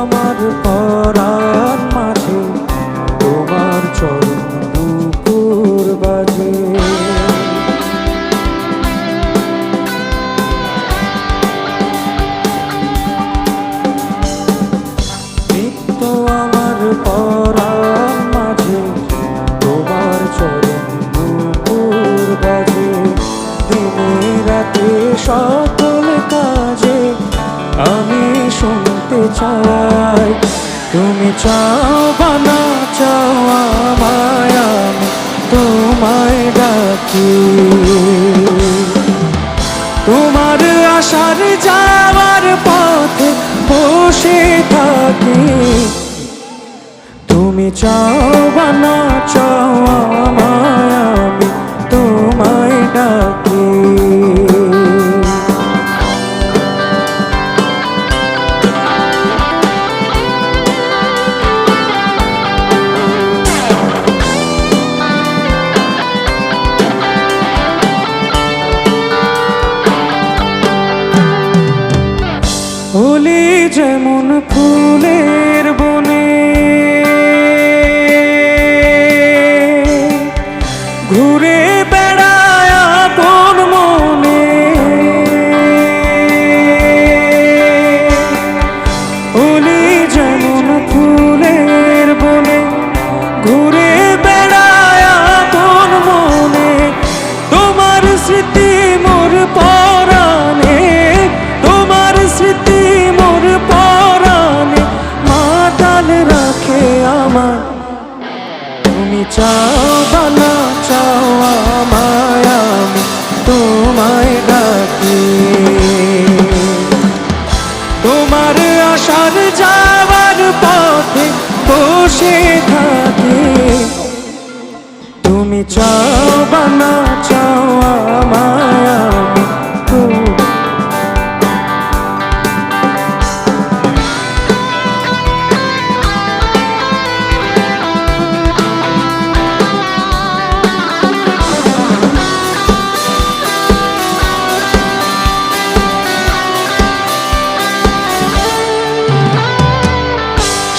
আমার পরাণ মাঝে তোমার চরণ দুপুর বাজে। নিত্য আমার পরাণ মাঝে তোমার চরণ দুপুর বাজে। দিনে রাতে সকল কাজে আমি শুনতে চাই, তুমি চাও বা না চাও আমায়, আমি তোমায় ডাকি। তোমার আসার যাওয়ার পথে বসে থাকি, তুমি চাও বা না চাও আমায়, আমি তোমায় ডাকি। হলি যেমন ফুলের বনে, ঘুরে বেড়ায় আপন মনে। হলি যেমন ফুলের বনে, ঘুরে বেড়ায় আপন মনে। তোমার স্মৃতি মোর পরাণে, তোমার স্মৃতি মোর পরাণে মাতাল রাখে আমার। তুমি চাও বা না চাও আমায়, আমি তোমায় ডাকি। তোমার আসার যাওয়ার পথে বসে থাকি, তুমি চাও বা না চাও আমায়, আমি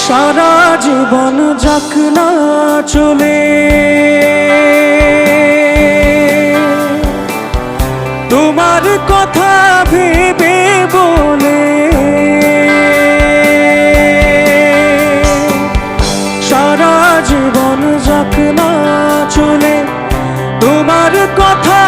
সারা জীবন যাক না চলে, তোমার কথা ভেবে বলে। সারা জীবন যাক না চলে, তোমার কথা